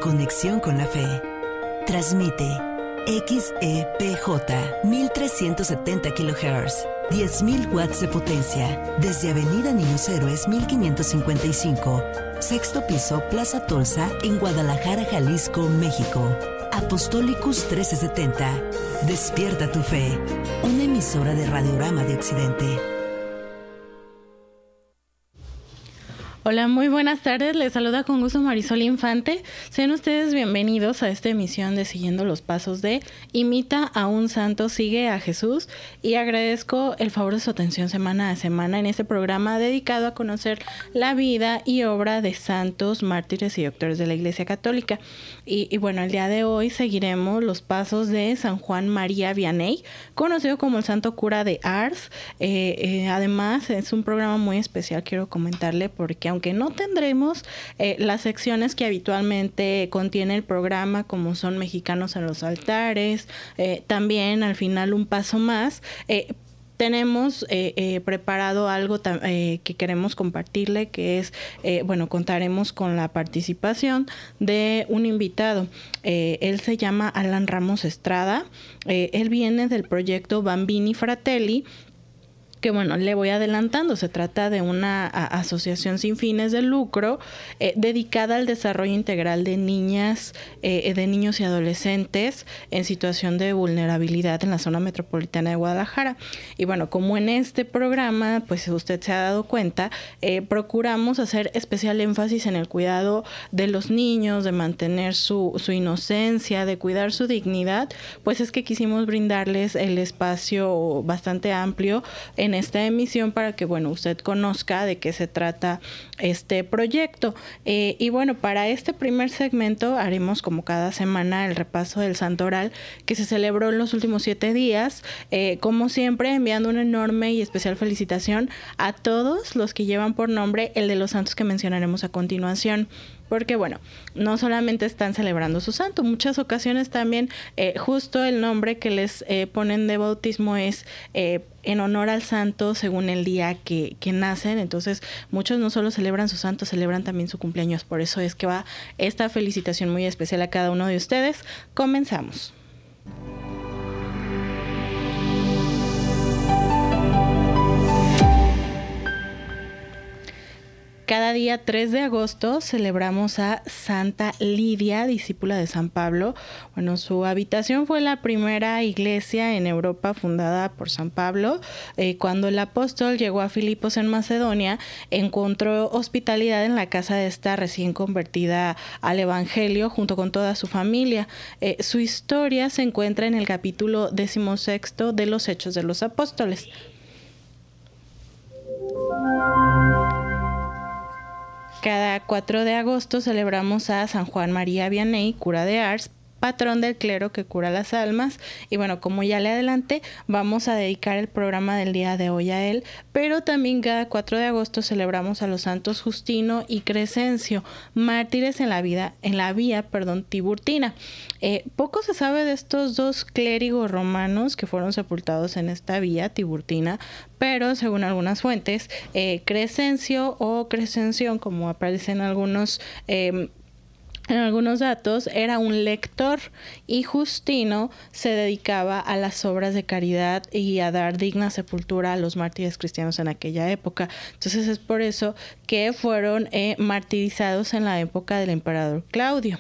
Conexión con la fe. Transmite XEPJ 1370 kHz, 10.000 watts de potencia, desde Avenida Niños Héroes 1555, sexto piso, Plaza Tolsa, en Guadalajara, Jalisco, México. Apostolicus 1370. Despierta tu fe. Una emisora de Radiorama de Occidente. Hola, muy buenas tardes. Les saluda con gusto Marisol Infante. Sean ustedes bienvenidos a esta emisión de Siguiendo los Pasos de Imita a un Santo, Sigue a Jesús. Y agradezco el favor de su atención semana a semana en este programa dedicado a conocer la vida y obra de santos, mártires y doctores de la Iglesia Católica. Y bueno, el día de hoy seguiremos los pasos de San Juan María Vianney, conocido como el Santo Cura de Ars. Además, es un programa muy especial, quiero comentarle, porque aunque no tendremos las secciones que habitualmente contiene el programa, como son Mexicanos en los altares, también al final un paso más, tenemos preparado algo que queremos compartirle, que es, contaremos con la participación de un invitado. Él se llama Alan Ramos Estrada. Él viene del proyecto Bambini Fratelli, que bueno, le voy adelantando. Se trata de una asociación sin fines de lucro dedicada al desarrollo integral de niñas, de niños y adolescentes en situación de vulnerabilidad en la zona metropolitana de Guadalajara. Y bueno, como en este programa, pues usted se ha dado cuenta, procuramos hacer especial énfasis en el cuidado de los niños, de mantener su inocencia, de cuidar su dignidad. Pues es que quisimos brindarles el espacio bastante amplio en esta emisión para que, bueno, usted conozca de qué se trata este proyecto. Y bueno, para este primer segmento haremos, como cada semana, el repaso del Santo Oral que se celebró en los últimos 7 días. Como siempre, enviando una enorme y especial felicitación a todos los que llevan por nombre el de los santos que mencionaremos a continuación. Porque bueno, no solamente están celebrando su santo, muchas ocasiones también justo el nombre que les ponen de bautismo es en honor al santo según el día que nacen. Entonces muchos no solo celebran su santo, celebran también su cumpleaños. Por eso es que va esta felicitación muy especial a cada uno de ustedes. Comenzamos. Cada día 3 de agosto celebramos a Santa Lidia, discípula de San Pablo. Bueno, su habitación fue la primera iglesia en Europa fundada por San Pablo. Cuando el apóstol llegó a Filipos en Macedonia, encontró hospitalidad en la casa de esta recién convertida al Evangelio junto con toda su familia. Su historia se encuentra en el capítulo 16 de los Hechos de los Apóstoles. Cada 4 de agosto celebramos a San Juan María Vianney, cura de Ars, patrón del clero que cura las almas. Y bueno, como ya le adelanté, vamos a dedicar el programa del día de hoy a él, pero también cada 4 de agosto celebramos a los santos Justino y Crescencio, mártires en la vía Tiburtina. Poco se sabe de estos dos clérigos romanos que fueron sepultados en esta vía Tiburtina, pero según algunas fuentes, Crescencio o Crescención, como aparecen en algunos datos, era un lector, y Justino se dedicaba a las obras de caridad y a dar digna sepultura a los mártires cristianos en aquella época. Entonces es por eso que fueron martirizados en la época del emperador Claudio.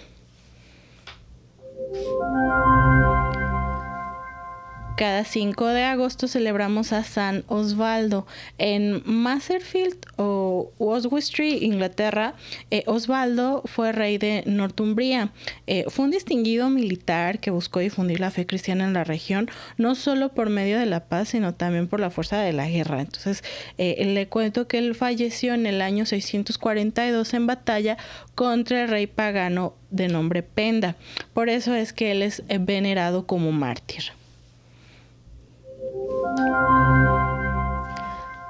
Cada 5 de agosto celebramos a San Osvaldo. En Maserfield o Oswestry, Inglaterra, Osvaldo fue rey de Northumbria. Fue un distinguido militar que buscó difundir la fe cristiana en la región, no solo por medio de la paz, sino también por la fuerza de la guerra. Entonces, le cuento que él falleció en el año 642 en batalla contra el rey pagano de nombre Penda. Por eso es que él es venerado como mártir.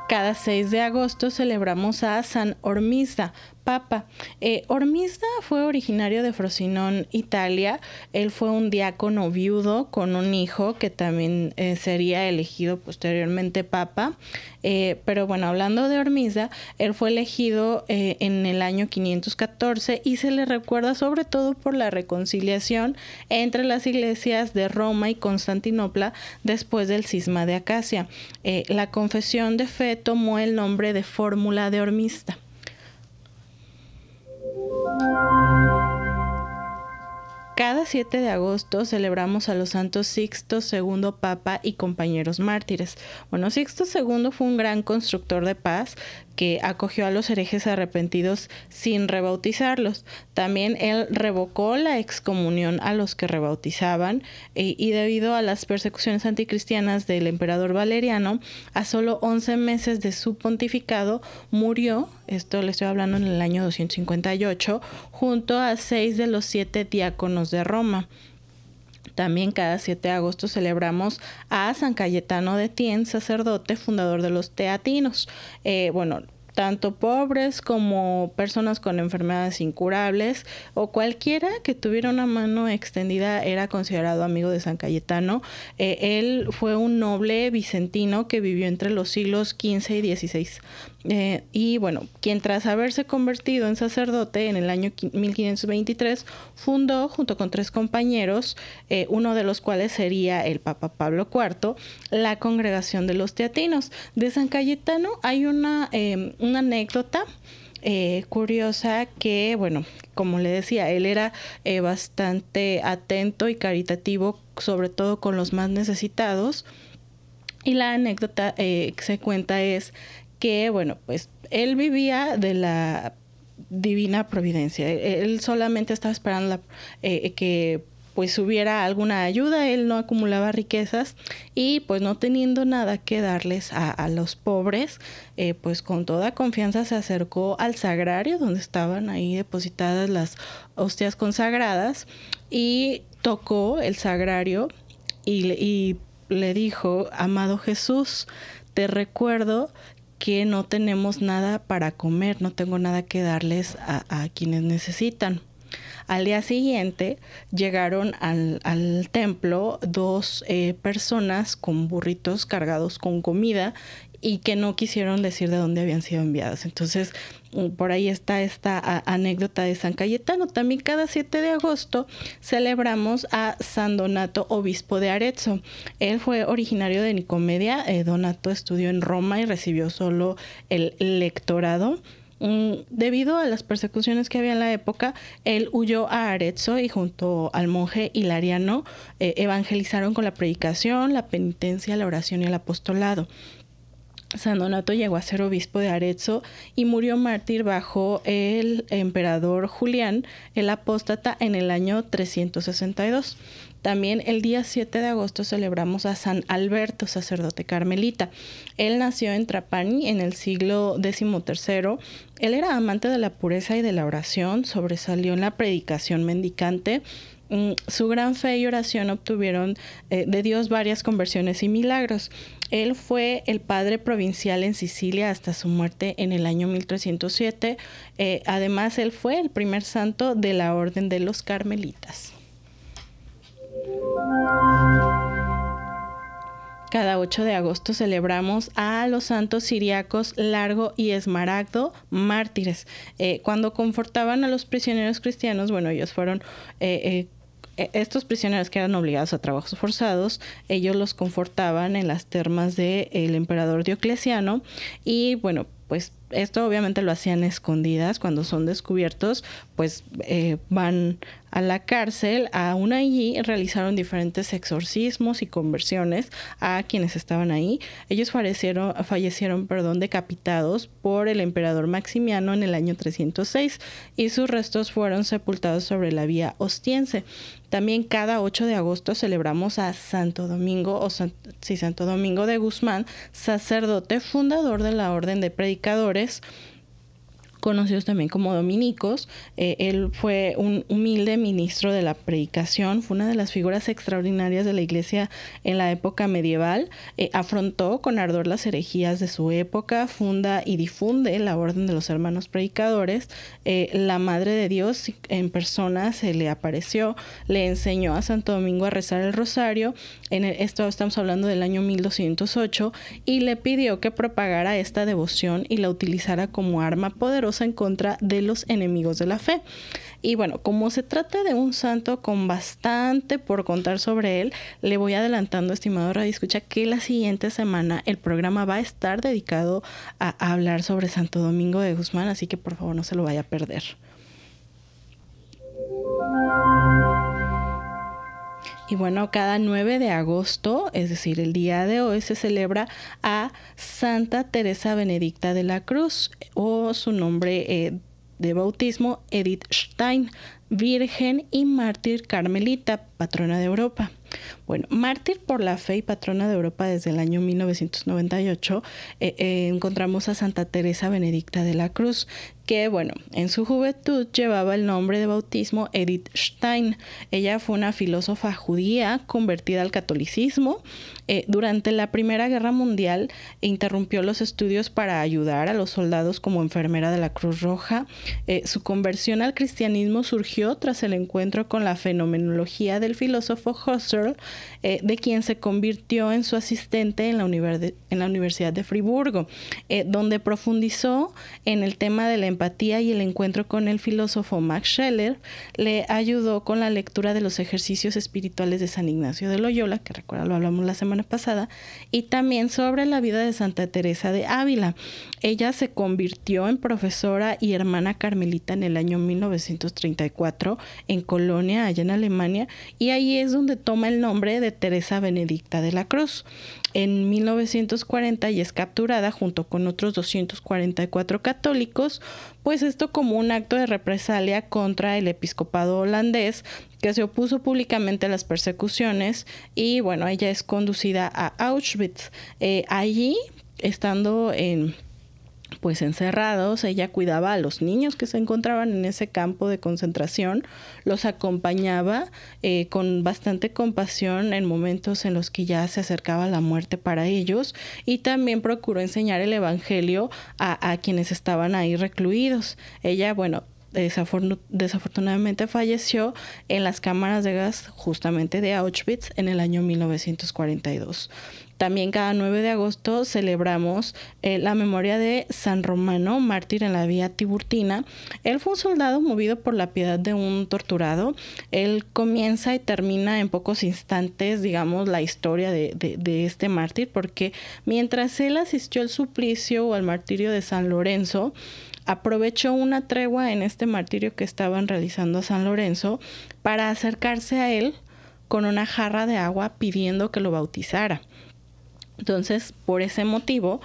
Cada 6 de agosto celebramos a San Hormisda, papa. Ormisda fue originario de Frosinone, Italia. Él fue un diácono viudo con un hijo que también sería elegido posteriormente papa. Pero bueno, hablando de Ormisda, él fue elegido en el año 514 y se le recuerda sobre todo por la reconciliación entre las iglesias de Roma y Constantinopla después del cisma de Acacia. La confesión de fe tomó el nombre de Fórmula de Ormisda. Cada 7 de agosto celebramos a los santos Sixto II Papa y compañeros mártires. Bueno, Sixto II fue un gran constructor de paz que acogió a los herejes arrepentidos sin rebautizarlos. También él revocó la excomunión a los que rebautizaban y debido a las persecuciones anticristianas del emperador Valeriano, a solo 11 meses de su pontificado murió, esto le estoy hablando en el año 258, junto a 6 de los 7 diáconos de Roma. También cada 7 de agosto celebramos a San Cayetano de Thiene, sacerdote, fundador de los teatinos. Tanto pobres como personas con enfermedades incurables o cualquiera que tuviera una mano extendida era considerado amigo de San Cayetano. Él fue un noble vicentino que vivió entre los siglos XV y XVI. Quien tras haberse convertido en sacerdote en el año 1523 fundó junto con 3 compañeros, uno de los cuales sería el Papa Pablo IV, la Congregación de los Teatinos. De San Cayetano hay una anécdota curiosa que, como le decía, él era bastante atento y caritativo, sobre todo con los más necesitados. Y la anécdota que se cuenta es que, él vivía de la divina providencia. Él solamente estaba esperando que hubiera alguna ayuda. Él no acumulaba riquezas y no teniendo nada que darles a los pobres, con toda confianza se acercó al sagrario donde estaban ahí depositadas las hostias consagradas y tocó el sagrario y le dijo: amado Jesús, te recuerdo que no tenemos nada para comer, no tengo nada que darles a quienes necesitan. Al día siguiente llegaron al templo 2 personas con burritos cargados con comida y que no quisieron decir de dónde habían sido enviadas. Entonces, por ahí está esta anécdota de San Cayetano. También cada 7 de agosto celebramos a San Donato, obispo de Arezzo. Él fue originario de Nicomedia. Donato estudió en Roma y recibió solo el lectorado. Debido a las persecuciones que había en la época, él huyó a Arezzo y junto al monje Hilariano evangelizaron con la predicación, la penitencia, la oración y el apostolado. San Donato llegó a ser obispo de Arezzo y murió mártir bajo el emperador Julián, el apóstata, en el año 362. También el día 7 de agosto celebramos a San Alberto, sacerdote carmelita. Él nació en Trapani en el siglo XIII. Él era amante de la pureza y de la oración, sobresalió en la predicación mendicante. Su gran fe y oración obtuvieron de Dios varias conversiones y milagros. Él fue el padre provincial en Sicilia hasta su muerte en el año 1307. Además, él fue el primer santo de la Orden de los Carmelitas. Cada 8 de agosto celebramos a los santos siriacos Largo y Esmaragdo, mártires. Cuando confortaban a los prisioneros cristianos, ellos fueron... estos prisioneros que eran obligados a trabajos forzados, ellos los confortaban en las termas del emperador Diocleciano y esto obviamente lo hacían escondidas. Cuando son descubiertos, van a la cárcel. Aún allí realizaron diferentes exorcismos y conversiones a quienes estaban ahí. Ellos fallecieron, decapitados por el emperador Maximiano en el año 306 y sus restos fueron sepultados sobre la vía Ostiense. También cada 8 de agosto celebramos a Santo Domingo, Santo Domingo de Guzmán, sacerdote fundador de la Orden de Predicadores, conocidos también como dominicos. Él fue un humilde ministro de la predicación, fue una de las figuras extraordinarias de la iglesia en la época medieval. Afrontó con ardor las herejías de su época, funda y difunde la Orden de los Hermanos Predicadores. La Madre de Dios en persona se le apareció, le enseñó a Santo Domingo a rezar el rosario. Esto estamos hablando del año 1208, y le pidió que propagara esta devoción y la utilizara como arma poderosa en contra de los enemigos de la fe. Y bueno, como se trata de un santo con bastante por contar sobre él, le voy adelantando, estimado radioescucha, que la siguiente semana el programa va a estar dedicado a hablar sobre Santo Domingo de Guzmán, así que por favor no se lo vaya a perder. Y bueno, cada 9 de agosto, es decir, el día de hoy, se celebra a Santa Teresa Benedicta de la Cruz, o su nombre de bautismo, Edith Stein, virgen y mártir carmelita, patrona de Europa. Bueno, mártir por la fe y patrona de Europa desde el año 1998, encontramos a Santa Teresa Benedicta de la Cruz, que bueno, en su juventud llevaba el nombre de bautismo Edith Stein. Ella fue una filósofa judía convertida al catolicismo. Durante la Primera Guerra Mundial interrumpió los estudios para ayudar a los soldados como enfermera de la Cruz Roja. Su conversión al cristianismo surgió tras el encuentro con la fenomenología del filósofo Husserl, de quien se convirtió en su asistente en la Universidad de Friburgo, donde profundizó en el tema de la empatía, y el encuentro con el filósofo Max Scheler le ayudó con la lectura de los ejercicios espirituales de San Ignacio de Loyola, que recuerda lo hablamos la semana pasada, y también sobre la vida de Santa Teresa de Ávila. Ella se convirtió en profesora y hermana carmelita en el año 1934 en Colonia, allá en Alemania, y ahí es donde toma el nombre de Teresa Benedicta de la Cruz. En 1940 y es capturada junto con otros 244 católicos, pues esto como un acto de represalia contra el episcopado holandés, que se opuso públicamente a las persecuciones, y bueno, ella es conducida a Auschwitz. Allí, estando pues encerrados, ella cuidaba a los niños que se encontraban en ese campo de concentración, los acompañaba con bastante compasión en momentos en los que ya se acercaba la muerte para ellos, y también procuró enseñar el evangelio a quienes estaban ahí recluidos. Ella, bueno, desafortunadamente falleció en las cámaras de gas justamente de Auschwitz en el año 1942. También cada 9 de agosto celebramos la memoria de San Romano, mártir en la vía Tiburtina. Él fue un soldado movido por la piedad de un torturado. Él comienza y termina en pocos instantes, digamos, la historia de este mártir, porque mientras él asistió al suplicio o al martirio de San Lorenzo, aprovechó una tregua en este martirio que estaban realizando a San Lorenzo para acercarse a él con una jarra de agua pidiendo que lo bautizara. Entonces, por ese motivo,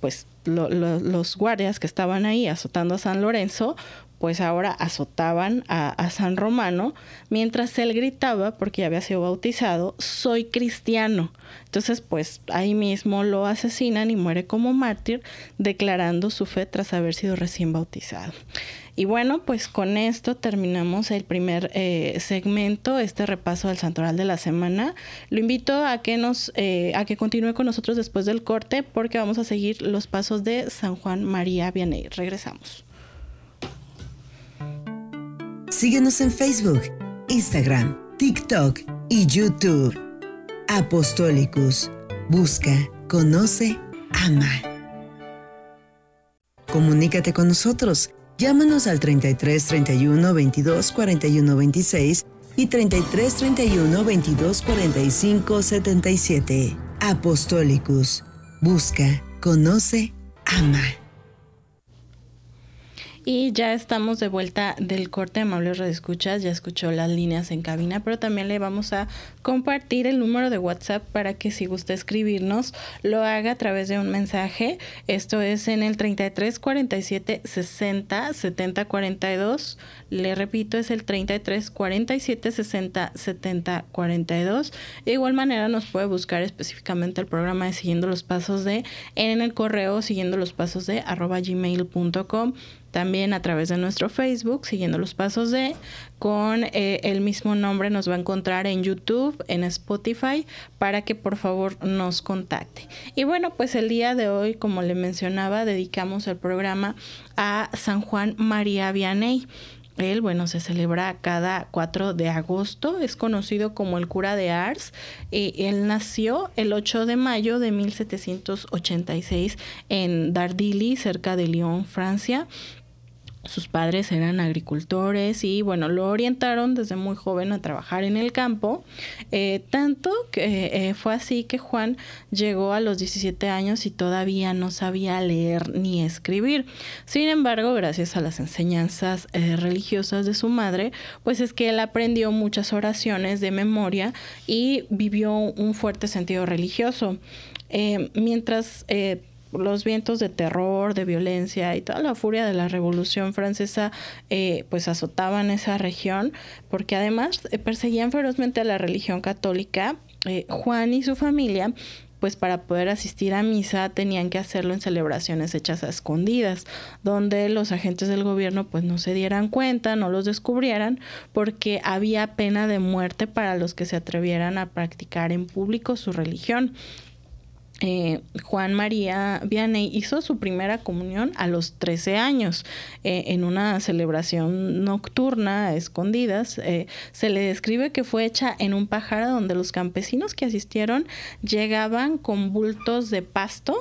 pues los guardias que estaban ahí azotando a San Lorenzo, pues ahora azotaban a San Romano, mientras él gritaba, porque ya había sido bautizado, "soy cristiano". Entonces, pues ahí mismo lo asesinan y muere como mártir, declarando su fe tras haber sido recién bautizado. Y bueno, pues con esto terminamos el primer segmento, este repaso del Santoral de la semana. Lo invito a que continúe con nosotros después del corte, porque vamos a seguir los pasos de San Juan María Vianney. Regresamos. Síguenos en Facebook, Instagram, TikTok y YouTube. Apostolicus. Busca, conoce, ama. Comunícate con nosotros. Llámanos al 33 31 22 41 26 y 33 31 22 45 77. Apostolicus. Busca, conoce, ama. Y ya estamos de vuelta del corte, amables radioescuchas. Ya escuchó las líneas en cabina, pero también le vamos a compartir el número de WhatsApp para que, si gusta escribirnos, lo haga a través de un mensaje. Esto es en el 33 47 60 70 42. Le repito, es el 33 47 60 70 42. De igual manera nos puede buscar específicamente el programa de Siguiendo los Pasos de en el correo siguiendo los pasos de @gmail.com. también a través de nuestro Facebook, Siguiendo los Pasos de, con el mismo nombre nos va a encontrar en YouTube, en Spotify, para que por favor nos contacte. Y bueno, pues el día de hoy, como le mencionaba, dedicamos el programa a San Juan María Vianney. Él, bueno, se celebra cada 4 de agosto, es conocido como el cura de Ars. Él nació el 8 de mayo de 1786 en Dardilly, cerca de Lyon, Francia. Sus padres eran agricultores y bueno, lo orientaron desde muy joven a trabajar en el campo, tanto que fue así que Juan llegó a los 17 años y todavía no sabía leer ni escribir. Sin embargo, gracias a las enseñanzas religiosas de su madre, pues es que él aprendió muchas oraciones de memoria y vivió un fuerte sentido religioso. Mientras los vientos de terror, de violencia y toda la furia de la Revolución Francesa pues azotaban esa región, porque además perseguían ferozmente a la religión católica. Juan y su familia, pues para poder asistir a misa tenían que hacerlo en celebraciones hechas a escondidas, donde los agentes del gobierno pues no se dieran cuenta, no los descubrieran, porque había pena de muerte para los que se atrevieran a practicar en público su religión. Juan María Vianney hizo su primera comunión a los 13 años en una celebración nocturna a escondidas. Se le describe que fue hecha en un pajar donde los campesinos que asistieron llegaban con bultos de pasto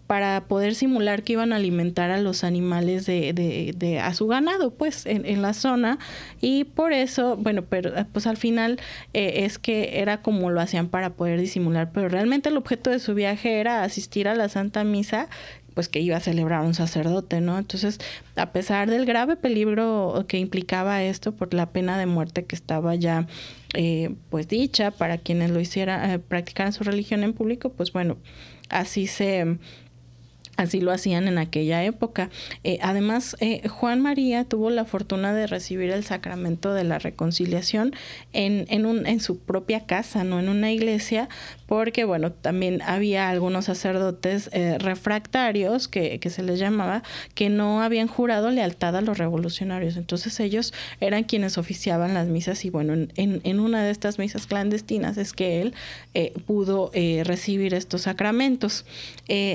para poder simular que iban a alimentar a los animales a su ganado, pues, en la zona. Y por eso, bueno, pero pues al final es que era como lo hacían para poder disimular, pero realmente el objeto de su viaje era asistir a la Santa Misa, pues que iba a celebrar un sacerdote, ¿no? Entonces, a pesar del grave peligro que implicaba esto por la pena de muerte que estaba ya pues dicha para quienes lo hicieran, practicaran su religión en público, pues bueno, así lo hacían en aquella época. Además, Juan María tuvo la fortuna de recibir el sacramento de la reconciliación en su propia casa, no en una iglesia, porque bueno, también había algunos sacerdotes refractarios, que se les llamaba, que no habían jurado lealtad a los revolucionarios. Entonces ellos eran quienes oficiaban las misas y bueno, en una de estas misas clandestinas es que él pudo recibir estos sacramentos.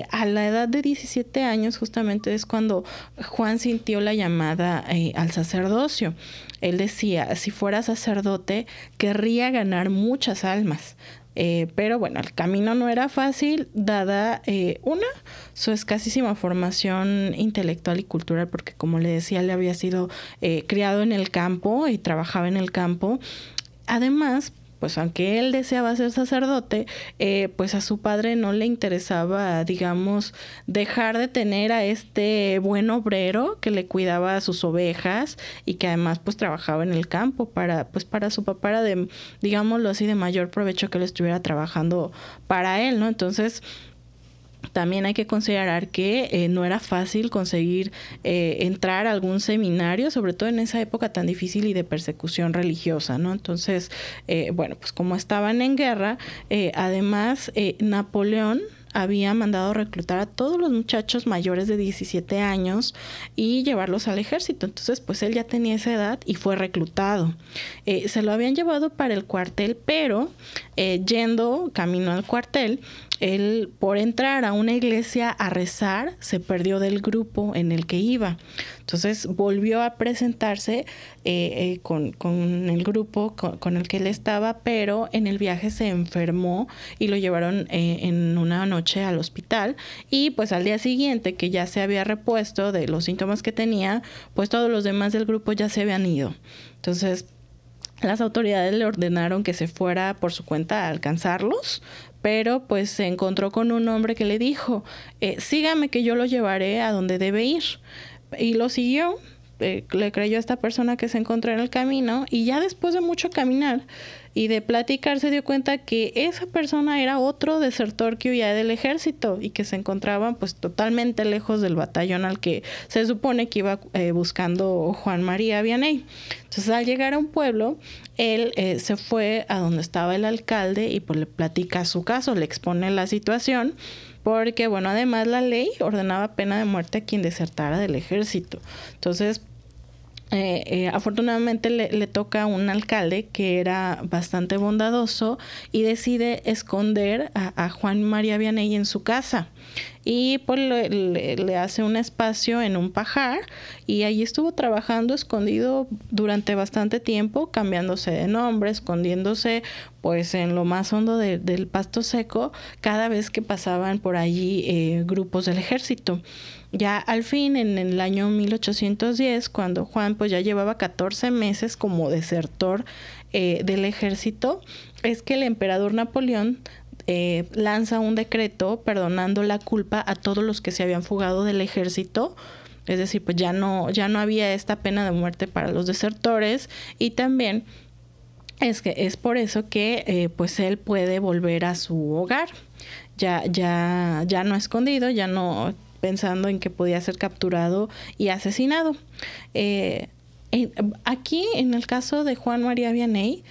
A la edad de 17 años justamente es cuando Juan sintió la llamada al sacerdocio. Él decía, si fuera sacerdote, querría ganar muchas almas. Pero bueno, el camino no era fácil, dada su escasísima formación intelectual y cultural, porque como le decía, él había sido criado en el campo y trabajaba en el campo. Además, pues aunque él deseaba ser sacerdote, pues a su padre no le interesaba, digamos, dejar de tener a este buen obrero que le cuidaba a sus ovejas y que además pues trabajaba en el campo para su papá era de, digámoslo así, de mayor provecho que él estuviera trabajando para él, ¿no? Entonces, también hay que considerar que no era fácil conseguir entrar a algún seminario, sobre todo en esa época tan difícil y de persecución religiosa, ¿no? Entonces, bueno, pues como estaban en guerra, además Napoleón había mandado reclutar a todos los muchachos mayores de 17 años y llevarlos al ejército. Entonces, pues él ya tenía esa edad y fue reclutado. Se lo habían llevado para el cuartel, pero yendo camino al cuartel, él, por entrar a una iglesia a rezar, se perdió del grupo en el que iba. Entonces volvió a presentarse con el grupo con el que él estaba, pero en el viaje se enfermó y lo llevaron en una noche al hospital. Y pues al día siguiente, que ya se había repuesto de los síntomas que tenía, pues todos los demás del grupo ya se habían ido. Entonces las autoridades le ordenaron que se fuera por su cuenta a alcanzarlos, pero pues se encontró con un hombre que le dijo, sígame que yo lo llevaré a donde debe ir. Y lo siguió, le creyó a esta persona que se encontró en el camino, y ya después de mucho caminar y de platicar se dio cuenta que esa persona era otro desertor que huía del ejército y que se encontraba pues totalmente lejos del batallón al que se supone que iba buscando Juan María Vianney. Entonces, al llegar a un pueblo, él se fue a donde estaba el alcalde y pues le platica su caso, le expone la situación. porque, bueno, además la ley ordenaba pena de muerte a quien desertara del ejército. Entonces, afortunadamente le toca a un alcalde que era bastante bondadoso y decide esconder a Juan María Vianney en su casa. Y pues le hace un espacio en un pajar y allí estuvo trabajando escondido durante bastante tiempo, cambiándose de nombre, escondiéndose pues en lo más hondo del pasto seco cada vez que pasaban por allí grupos del ejército. Ya al fin, en el año 1810, cuando Juan pues ya llevaba 14 meses como desertor del ejército, es que el emperador Napoleón lanza un decreto perdonando la culpa a todos los que se habían fugado del ejército. Es decir, pues ya no había esta pena de muerte para los desertores, y también es por eso que pues él puede volver a su hogar, ya no escondido, ya no pensando en que podía ser capturado y asesinado. Aquí, en el caso de Juan María Vianney,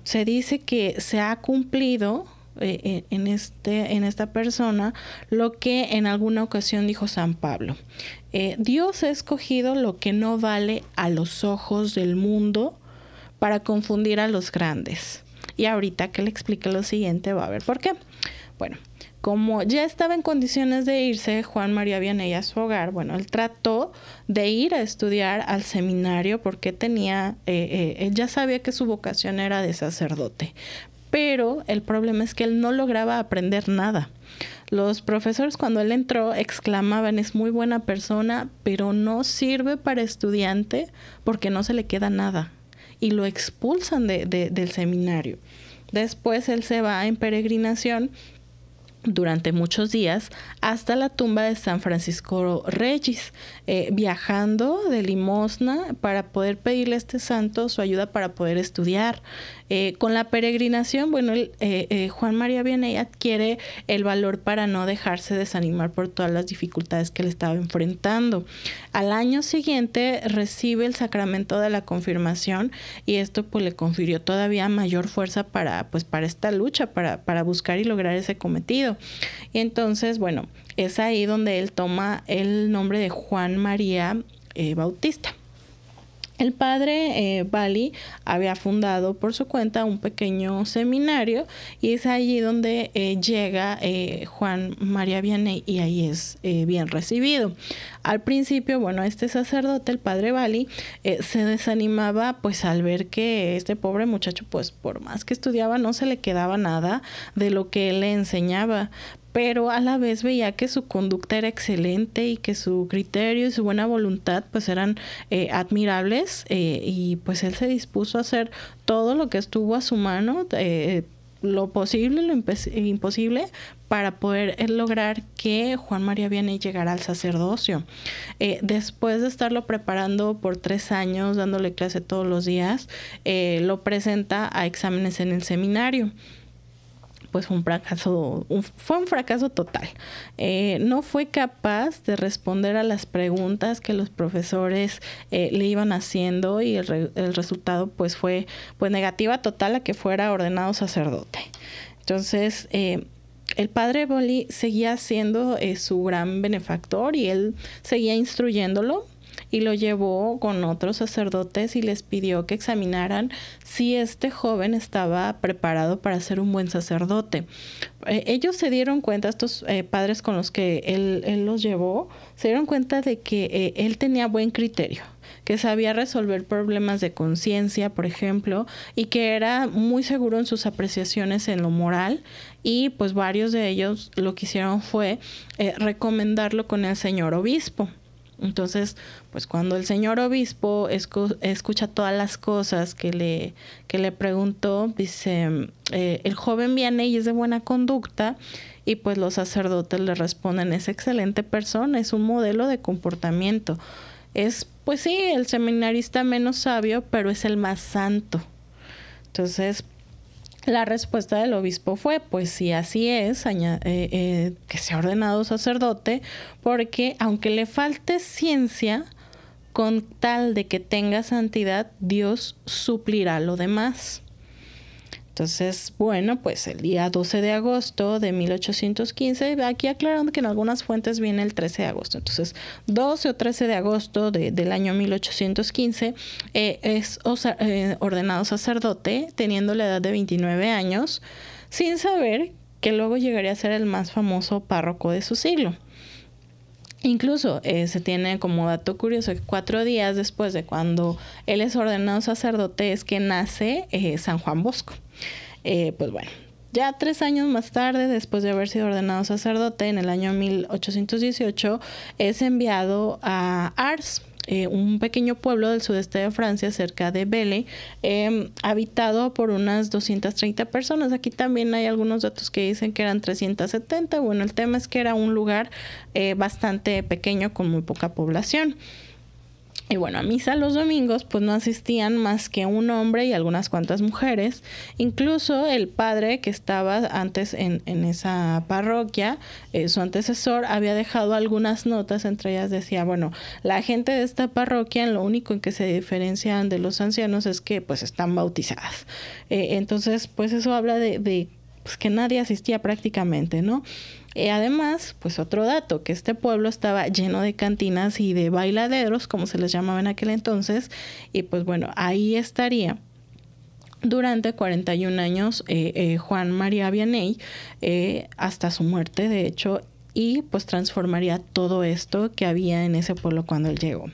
se dice que se ha cumplido en esta persona lo que en alguna ocasión dijo San Pablo. Dios ha escogido lo que no vale a los ojos del mundo para confundir a los grandes. Y ahorita que le explique lo siguiente va a ver por qué. Bueno, como ya estaba en condiciones de irse Juan María Vianney a su hogar, bueno, él trató de ir a estudiar al seminario porque él ya sabía que su vocación era de sacerdote. Pero el problema es que él no lograba aprender nada. Los profesores, cuando él entró, exclamaban: es muy buena persona, pero no sirve para estudiante porque no se le queda nada. Y lo expulsan del seminario. Después él se va en peregrinación durante muchos días hasta la tumba de San Francisco Regis, viajando de limosna para poder pedirle a este santo su ayuda para poder estudiar. Con la peregrinación, bueno, Juan María Vianney adquiere el valor para no dejarse desanimar por todas las dificultades que le estaba enfrentando. Al año siguiente recibe el sacramento de la confirmación, y esto pues le confirió todavía mayor fuerza para esta lucha, para buscar y lograr ese cometido. Y entonces, bueno, es ahí donde él toma el nombre de Juan María Bautista. El padre Bali había fundado por su cuenta un pequeño seminario, y es allí donde llega Juan María Vianney, y ahí es bien recibido. Al principio, bueno, este sacerdote, el padre Bali, se desanimaba pues al ver que este pobre muchacho, pues por más que estudiaba, no se le quedaba nada de lo que él le enseñaba. Pero a la vez veía que su conducta era excelente y que su criterio y su buena voluntad pues eran admirables, y pues él se dispuso a hacer todo lo que estuvo a su mano, lo posible, lo imposible, para poder lograr que Juan María Vianney llegara al sacerdocio. Después de estarlo preparando por 3 años, dándole clase todos los días, lo presenta a exámenes en el seminario. Pues fue un fracaso total. No fue capaz de responder a las preguntas que los profesores le iban haciendo, y el resultado pues fue negativa total a que fuera ordenado sacerdote. Entonces, el padre Bali seguía siendo su gran benefactor, y él seguía instruyéndolo, y lo llevó con otros sacerdotes y les pidió que examinaran si este joven estaba preparado para ser un buen sacerdote. Ellos se dieron cuenta, estos padres con los que él los llevó, se dieron cuenta de que él tenía buen criterio, que sabía resolver problemas de conciencia, por ejemplo, y que era muy seguro en sus apreciaciones en lo moral, y pues varios de ellos lo que hicieron fue recomendarlo con el señor obispo. Entonces, pues cuando el señor obispo escucha todas las cosas que le preguntó, dice, el joven Vianney es de buena conducta, y pues los sacerdotes le responden: es excelente persona, es un modelo de comportamiento. Es, pues sí, el seminarista menos sabio, pero es el más santo. Entonces, la respuesta del obispo fue: pues sí, así es, que sea ordenado sacerdote, porque aunque le falte ciencia, con tal de que tenga santidad, Dios suplirá lo demás. Entonces, bueno, pues el día 12 de agosto de 1815, aquí aclarando que en algunas fuentes viene el 13 de agosto, entonces 12 o 13 de agosto del año 1815 es ordenado sacerdote teniendo la edad de 29 años, sin saber que luego llegaría a ser el más famoso párroco de su siglo. Incluso se tiene como dato curioso que 4 días después de cuando él es ordenado sacerdote es que nace San Juan Bosco. Pues bueno, ya 3 años más tarde, después de haber sido ordenado sacerdote, en el año 1818, es enviado a Ars, un pequeño pueblo del sudeste de Francia, cerca de Belle, habitado por unas 230 personas. Aquí también hay algunos datos que dicen que eran 370. Bueno, el tema es que era un lugar bastante pequeño con muy poca población. Y bueno, a misa los domingos pues no asistían más que un hombre y algunas cuantas mujeres. Incluso el padre que estaba antes en esa parroquia, su antecesor, había dejado algunas notas, entre ellas decía, bueno, la gente de esta parroquia, lo único en que se diferencian de los ancianos es que pues están bautizadas. Entonces pues eso habla de pues, que nadie asistía prácticamente, ¿no? Además, pues otro dato, que este pueblo estaba lleno de cantinas y de bailaderos, como se les llamaba en aquel entonces, y pues bueno, ahí estaría durante 41 años Juan María Vianney, hasta su muerte, de hecho, y pues transformaría todo esto que había en ese pueblo cuando él llegó.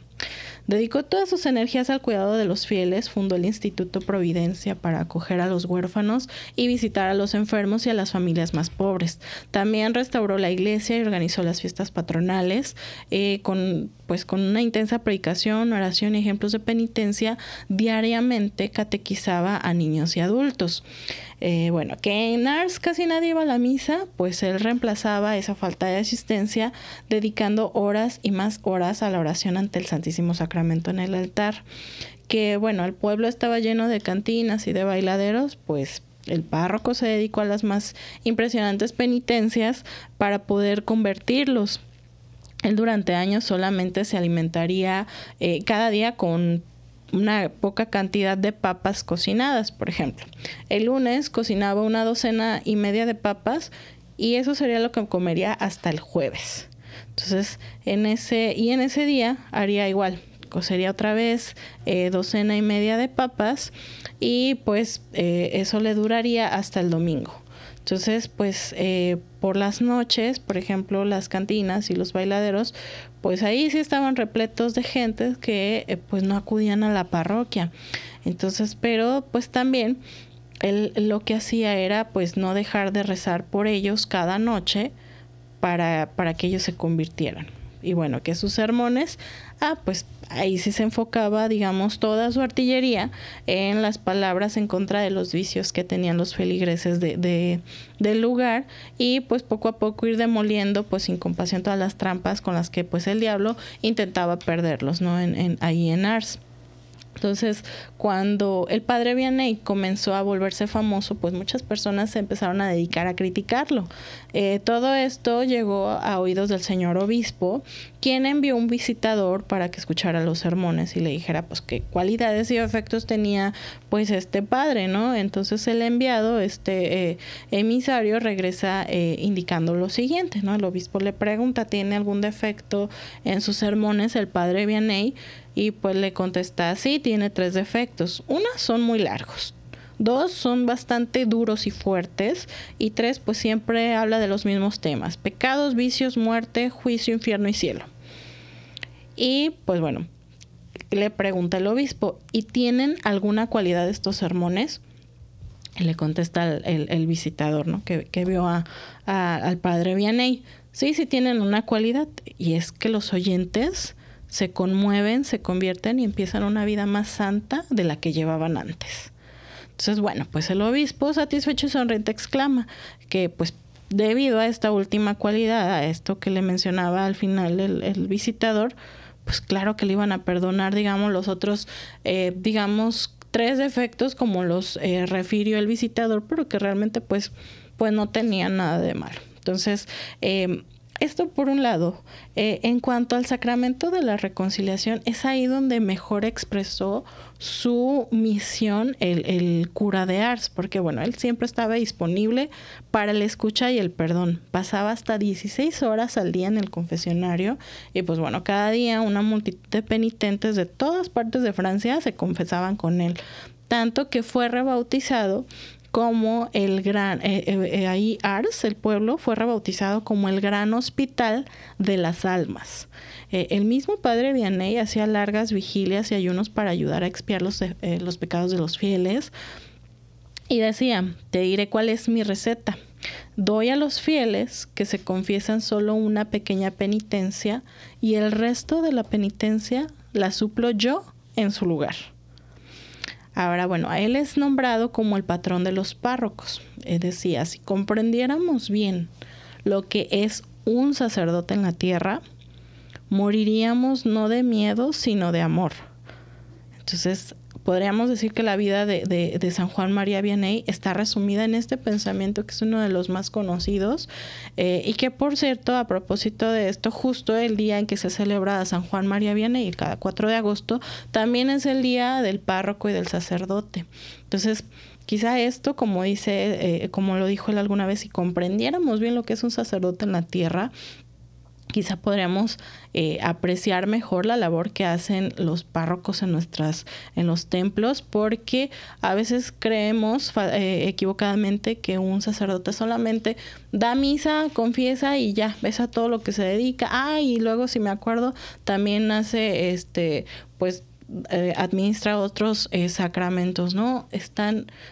Dedicó todas sus energías al cuidado de los fieles, fundó el Instituto Providencia para acoger a los huérfanos y visitar a los enfermos y a las familias más pobres. También restauró la iglesia y organizó las fiestas patronales con una intensa predicación, oración y ejemplos de penitencia. Diariamente catequizaba a niños y adultos. Que en Ars casi nadie iba a la misa, pues él reemplazaba esa falta de asistencia dedicando horas y más horas a la oración ante el Santísimo Sacramento en el altar. Que bueno, el pueblo estaba lleno de cantinas y de bailaderos, pues el párroco se dedicó a las más impresionantes penitencias para poder convertirlos. Él durante años solamente se alimentaría cada día con una poca cantidad de papas cocinadas, por ejemplo. El lunes cocinaba 1,5 docenas de papas y eso sería lo que comería hasta el jueves. Entonces, en ese día haría igual, cocería otra vez 1,5 docenas de papas y pues eso le duraría hasta el domingo. Entonces, pues por las noches, por ejemplo, las cantinas y los bailaderos, pues ahí sí estaban repletos de gente que pues no acudían a la parroquia. Entonces, pero pues también él lo que hacía era pues no dejar de rezar por ellos cada noche para que ellos se convirtieran. Y bueno, que sus sermones, pues ahí sí se enfocaba, digamos, toda su artillería en las palabras en contra de los vicios que tenían los feligreses del lugar y pues poco a poco ir demoliendo pues sin compasión todas las trampas con las que pues el diablo intentaba perderlos, ¿no? Ahí en Ars. Entonces, cuando el padre Vianney comenzó a volverse famoso, pues muchas personas se empezaron a dedicar a criticarlo. Todo esto llegó a oídos del señor obispo, quien envió un visitador para que escuchara los sermones y le dijera pues qué cualidades y efectos tenía pues este padre, ¿no? Entonces el enviado, emisario, regresa indicando lo siguiente, ¿no? El obispo le pregunta, ¿tiene algún defecto en sus sermones el padre Vianney? Y pues le contesta, sí, tiene 3 defectos. 1, son muy largos. 2, son bastante duros y fuertes. Y 3, pues siempre habla de los mismos temas: pecados, vicios, muerte, juicio, infierno y cielo. Y pues bueno, le pregunta el obispo, ¿y tienen alguna cualidad estos sermones? Y le contesta el visitador, ¿no? Que vio al padre Vianney. Sí tienen una cualidad, y es que los oyentes se conmueven, se convierten y empiezan una vida más santa de la que llevaban antes. Entonces, bueno, pues el obispo, satisfecho y sonriente, exclama que pues debido a esta última cualidad, a esto que le mencionaba al final el visitador, pues claro que le iban a perdonar, digamos, los otros, 3 defectos como los refirió el visitador, pero que realmente pues no tenían nada de malo. Entonces, Esto por un lado. En cuanto al sacramento de la reconciliación, es ahí donde mejor expresó su misión el cura de Ars, porque bueno, él siempre estaba disponible para la escucha y el perdón. Pasaba hasta 16 horas al día en el confesionario y pues bueno, cada día una multitud de penitentes de todas partes de Francia se confesaban con él, tanto que fue rebautizado como el gran, ahí Ars, el pueblo, fue rebautizado como el Gran Hospital de las Almas. El mismo padre Vianney hacía largas vigilias y ayunos para ayudar a expiar los pecados de los fieles. Y decía, te diré cuál es mi receta. Doy a los fieles que se confiesan solo una pequeña penitencia y el resto de la penitencia la suplo yo en su lugar. Ahora, bueno, a él es nombrado como el patrón de los párrocos. Decía, si comprendiéramos bien lo que es un sacerdote en la tierra, moriríamos no de miedo, sino de amor. Entonces, podríamos decir que la vida de San Juan María Vianney está resumida en este pensamiento que es uno de los más conocidos y que, por cierto, a propósito de esto, justo el día en que se celebra a San Juan María Vianney, cada 4 de agosto, también es el día del párroco y del sacerdote. Entonces, quizá esto, como dice, como lo dijo él alguna vez, si comprendiéramos bien lo que es un sacerdote en la tierra, quizá podríamos apreciar mejor la labor que hacen los párrocos en los templos, porque a veces creemos equivocadamente que un sacerdote solamente da misa, confiesa y ya, es a todo lo que se dedica. Y luego, si me acuerdo, también hace administra otros sacramentos, ¿no?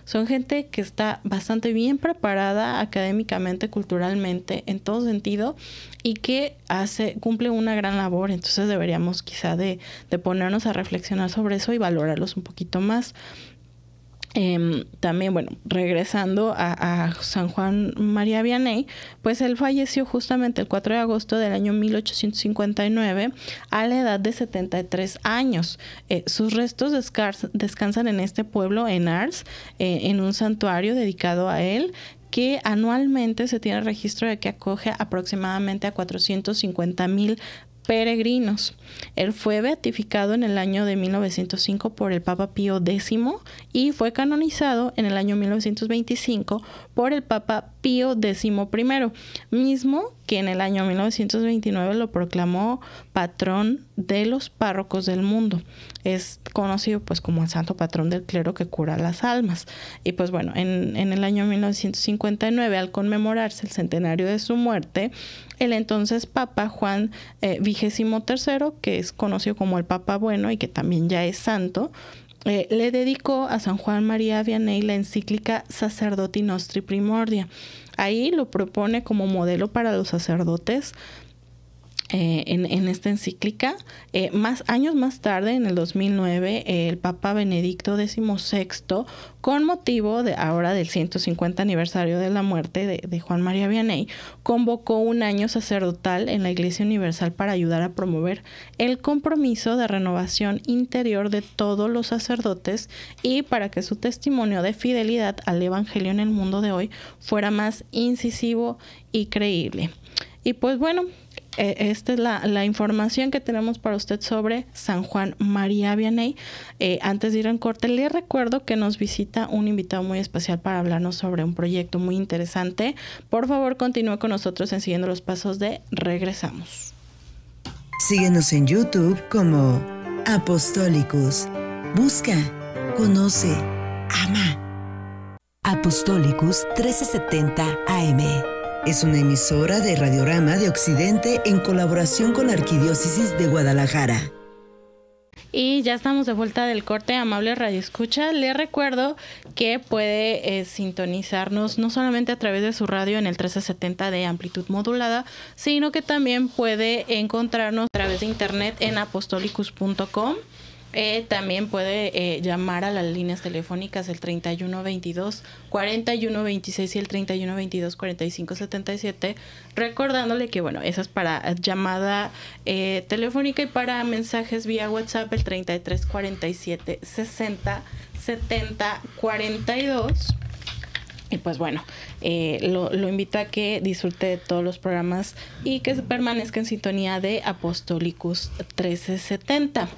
Son gente que está bastante bien preparada académicamente, culturalmente, en todo sentido, y que cumple una gran labor. Entonces deberíamos quizá de ponernos a reflexionar sobre eso y valorarlos un poquito más. También, bueno, regresando a San Juan María Vianney, pues él falleció justamente el 4 de agosto del año 1859 a la edad de 73 años. Sus restos descansan en este pueblo, en Ars, en un santuario dedicado a él, que anualmente se tiene registro de que acoge aproximadamente a 450,000 peregrinos. Él fue beatificado en el año de 1905 por el Papa Pío X y fue canonizado en el año 1925 por el Papa Pío XI, mismo que en el año 1929 lo proclamó patrón de los párrocos del mundo. Es conocido pues como el santo patrón del clero que cura las almas. Y pues bueno, en el año 1959, al conmemorarse el centenario de su muerte, el entonces Papa Juan XXIII, que es conocido como el Papa Bueno y que también ya es santo, le dedicó a San Juan María Vianney la encíclica Sacerdoti Nostri Primordia. Ahí lo propone como modelo para los sacerdotes en esta encíclica. Años más tarde, en el 2009, el Papa Benedicto XVI, con motivo del 150 aniversario de la muerte de Juan María Vianney, convocó un año sacerdotal en la Iglesia Universal para ayudar a promover el compromiso de renovación interior de todos los sacerdotes y para que su testimonio de fidelidad al Evangelio en el mundo de hoy fuera más incisivo y creíble. Y pues bueno, esta es la información que tenemos para usted sobre San Juan María Vianney. Antes de ir en corte, le recuerdo que nos visita un invitado muy especial para hablarnos sobre un proyecto muy interesante. Por favor, continúe con nosotros en Siguiendo los Pasos de Regresamos. Síguenos en YouTube como Apostolicus. Busca, conoce, ama. Apostolicus 1370 AM. Es una emisora de Radiorama de Occidente en colaboración con la Arquidiócesis de Guadalajara. Y ya estamos de vuelta del corte, amable Radio Escucha. Le recuerdo que puede sintonizarnos no solamente a través de su radio en el 1370 de amplitud modulada, sino que también puede encontrarnos a través de internet en apostolicus.com. También puede llamar a las líneas telefónicas el 3122-4126 y el 3122-4577, recordándole que bueno, esa es para llamada telefónica, y para mensajes vía WhatsApp el 3347-60-70-42. Y pues bueno, lo invito a que disfrute de todos los programas y que permanezca en sintonía de Apostolicus 1370.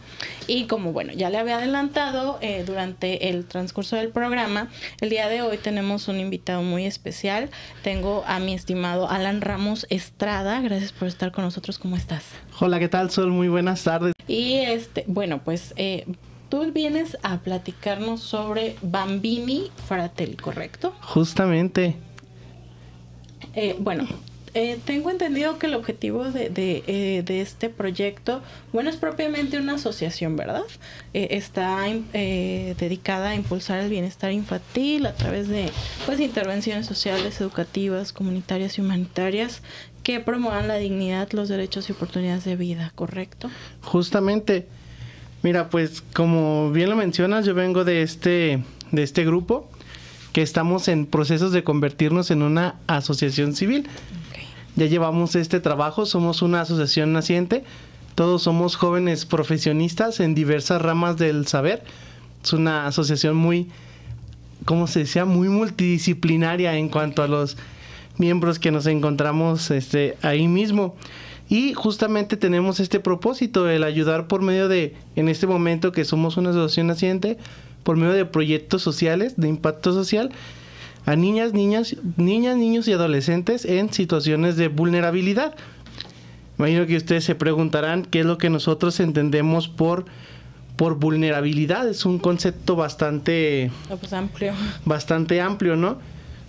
Y como bueno, ya le había adelantado durante el transcurso del programa, el día de hoy tenemos un invitado muy especial. Tengo a mi estimado Alan Ramos Estrada. Gracias por estar con nosotros. ¿Cómo estás? Hola, ¿qué tal, Sol? Muy buenas tardes. Y bueno, pues tú vienes a platicarnos sobre Bambini Fratelli, ¿correcto? Justamente. Tengo entendido que el objetivo de este proyecto, bueno, es propiamente una asociación, ¿verdad? Está dedicada a impulsar el bienestar infantil a través de pues intervenciones sociales, educativas, comunitarias y humanitarias que promuevan la dignidad, los derechos y oportunidades de vida, ¿correcto? Justamente. Mira, pues como bien lo mencionas, yo vengo de este grupo que estamos en procesos de convertirnos en una asociación civil. Okay. Ya llevamos este trabajo, somos una asociación naciente, todos somos jóvenes profesionistas en diversas ramas del saber. Es una asociación muy, ¿cómo se decía? Muy multidisciplinaria en cuanto a los miembros que nos encontramos ahí mismo. Y justamente tenemos este propósito, el ayudar por medio de, en este momento que somos una asociación naciente, por medio de proyectos sociales, de impacto social, a niñas, niños y adolescentes en situaciones de vulnerabilidad. Imagino que ustedes se preguntarán qué es lo que nosotros entendemos por vulnerabilidad. Es un concepto bastante amplio. Bastante amplio, ¿no?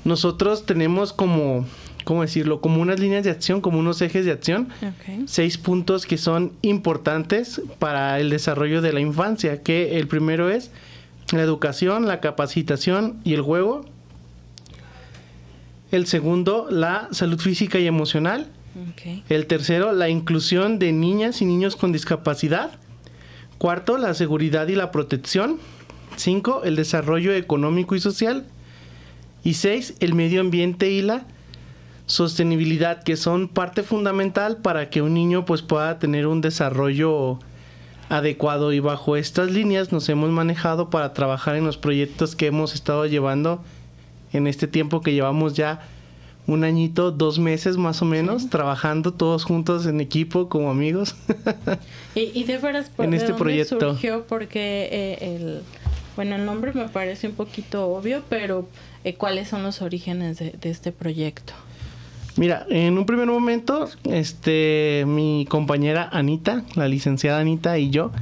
Nosotros tenemos como... ¿cómo decirlo? Como unas líneas de acción, como unos ejes de acción. Okay. 6 puntos que son importantes para el desarrollo de la infancia, que el primero es la educación, la capacitación y el juego. El segundo, la salud física y emocional. Okay. El tercero, la inclusión de niñas y niños con discapacidad. Cuarto, la seguridad y la protección. 5, el desarrollo económico y social. Y 6, el medio ambiente y la sostenibilidad, que son parte fundamental para que un niño pues pueda tener un desarrollo adecuado, y bajo estas líneas nos hemos manejado para trabajar en los proyectos que hemos estado llevando en este tiempo que llevamos ya 1 añito, 2 meses más o menos, trabajando todos juntos en equipo como amigos. y de veras, en este proyecto surgió, porque el nombre me parece un poquito obvio, pero ¿cuáles son los orígenes de este proyecto? Mira, en un primer momento, mi compañera Anita, la licenciada Anita y yo,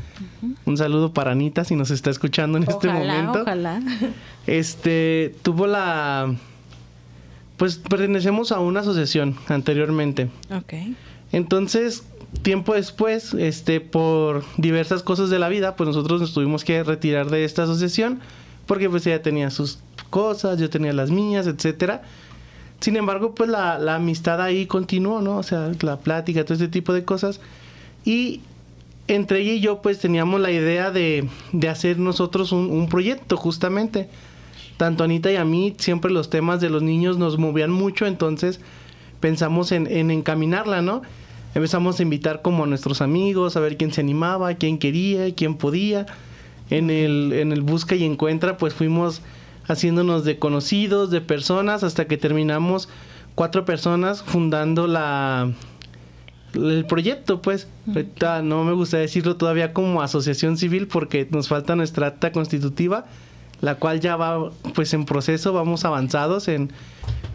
un saludo para Anita si nos está escuchando en este momento. Ojalá. Tuvo pues pertenecemos a una asociación anteriormente. Okay. Entonces, tiempo después, por diversas cosas de la vida, pues nosotros nos tuvimos que retirar de esta asociación, porque pues ella tenía sus cosas, yo tenía las mías, etcétera. Sin embargo, pues la amistad ahí continuó, ¿no? O sea, la plática, todo este tipo de cosas. Y entre ella y yo, pues teníamos la idea de hacer nosotros un proyecto, justamente. Tanto a Anita y a mí, siempre los temas de los niños nos movían mucho, entonces pensamos en encaminarla, ¿no? Empezamos a invitar como a nuestros amigos, a ver quién se animaba, quién quería, quién podía. En el busca y encuentra, pues fuimos haciéndonos de conocidos, de personas, hasta que terminamos 4 personas fundando el proyecto, pues. Okay. Ahorita no me gusta decirlo todavía como asociación civil porque nos falta nuestra acta constitutiva, la cual ya va pues en proceso, vamos avanzados en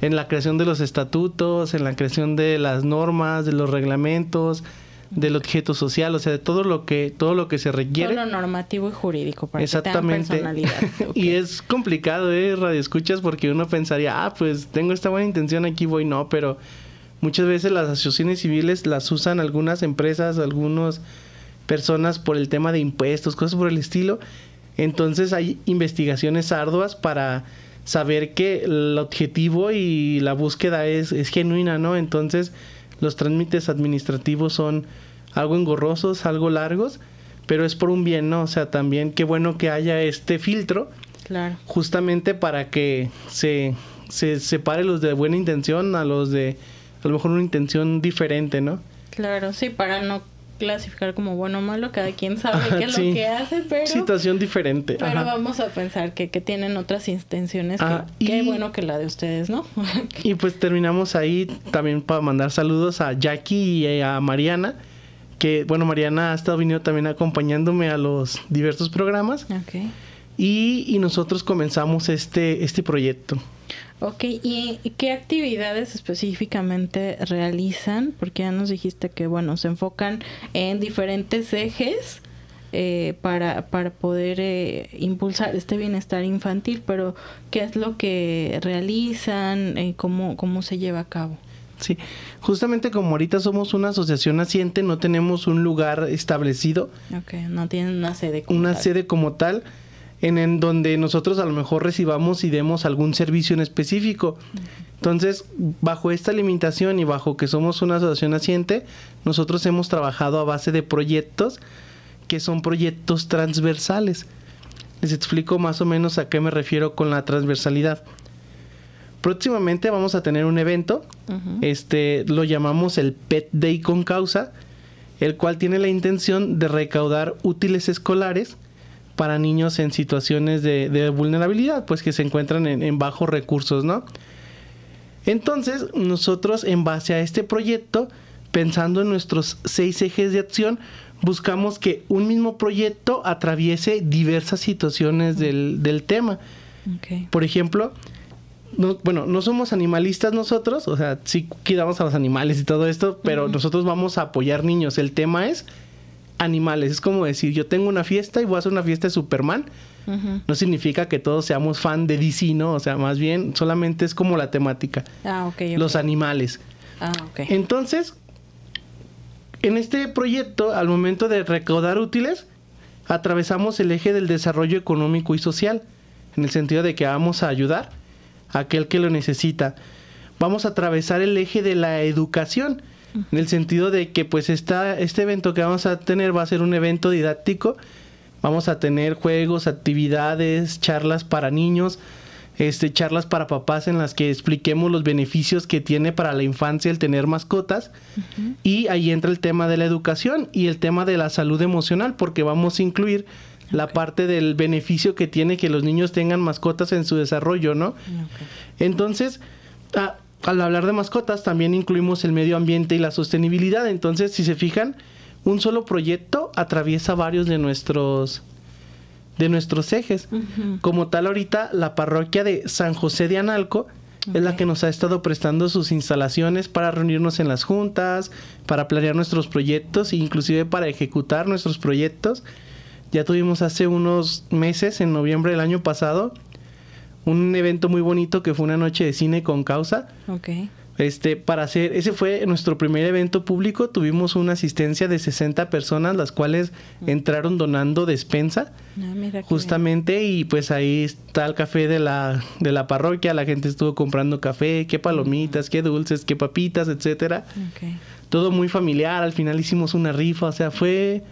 la creación de los estatutos, en la creación de las normas, de los reglamentos, del objeto social, o sea, de todo lo que se requiere. Todo lo normativo y jurídico para exactamente. Que tengan personalidad. Okay. Y es complicado, radioescuchas, porque uno pensaría, pues tengo esta buena intención, aquí voy, no, pero muchas veces las asociaciones civiles las usan algunas empresas, algunas personas por el tema de impuestos, cosas por el estilo. Entonces hay investigaciones arduas para saber que el objetivo y la búsqueda es genuina, ¿no? Entonces los trámites administrativos son algo engorrosos, algo largos, pero es por un bien, ¿no? O sea, también qué bueno que haya este filtro, claro, justamente para que se separe los de buena intención a los de a lo mejor una intención diferente, ¿no? Claro, sí, para no clasificar como bueno o malo, cada quien sabe qué es sí. lo que hace, pero... Situación diferente. Pero Ajá. vamos a pensar que tienen otras intenciones, qué bueno que la de ustedes, ¿no? Y pues terminamos ahí también para mandar saludos a Jackie y a Mariana, que bueno, Mariana ha estado viniendo también acompañándome a los diversos programas. Ok. Y nosotros comenzamos este proyecto. Ok, ¿y qué actividades específicamente realizan? Porque ya nos dijiste que, bueno, se enfocan en diferentes ejes para poder impulsar este bienestar infantil, pero ¿qué es lo que realizan? ¿Cómo se lleva a cabo? Sí, justamente como ahorita somos una asociación naciente, no tenemos un lugar establecido. Ok, no tienen una sede como tal. En donde nosotros a lo mejor recibamos y demos algún servicio en específico. Entonces, bajo esta limitación y bajo que somos una asociación naciente, nosotros hemos trabajado a base de proyectos que son proyectos transversales. Les explico más o menos a qué me refiero con la transversalidad. Próximamente vamos a tener un evento, lo llamamos el Pet Day con Causa, el cual tiene la intención de recaudar útiles escolares para niños en situaciones de vulnerabilidad, pues que se encuentran en bajos recursos, ¿no? Entonces, nosotros en base a este proyecto, pensando en nuestros 6 ejes de acción, buscamos que un mismo proyecto atraviese diversas situaciones del tema. Okay. Por ejemplo, no somos animalistas nosotros, o sea, sí cuidamos a los animales y todo esto, pero nosotros vamos a apoyar niños. El tema es animales. Es como decir, yo tengo una fiesta y voy a hacer una fiesta de Superman. No significa que todos seamos fan de DC, ¿no? O sea, más bien solamente es como la temática. Okay. Los animales. Okay. Entonces, en este proyecto, al momento de recaudar útiles, atravesamos el eje del desarrollo económico y social, en el sentido de que vamos a ayudar a aquel que lo necesita. Vamos a atravesar el eje de la educación, en el sentido de que pues este evento que vamos a tener va a ser un evento didáctico. Vamos a tener juegos, actividades, charlas para niños, charlas para papás en las que expliquemos los beneficios que tiene para la infancia el tener mascotas. Y ahí entra el tema de la educación y el tema de la salud emocional, porque vamos a incluir la parte del beneficio que tiene que los niños tengan mascotas en su desarrollo, ¿no? Entonces, al hablar de mascotas también incluimos el medio ambiente y la sostenibilidad. Entonces, si se fijan, un solo proyecto atraviesa varios de nuestros ejes. Como tal, ahorita la parroquia de San José de Analco es la que nos ha estado prestando sus instalaciones para reunirnos en las juntas, para planear nuestros proyectos e inclusive para ejecutar nuestros proyectos. Ya tuvimos hace unos meses, en noviembre del año pasado, un evento muy bonito que fue una noche de cine con causa. Okay. Ese fue nuestro primer evento público. Tuvimos una asistencia de 60 personas, las cuales entraron donando despensa. Justamente, y pues ahí está el café de la parroquia. La gente estuvo comprando café, qué palomitas, qué dulces, qué papitas, etcétera. Okay. Todo muy familiar. Al final hicimos una rifa, o sea, fue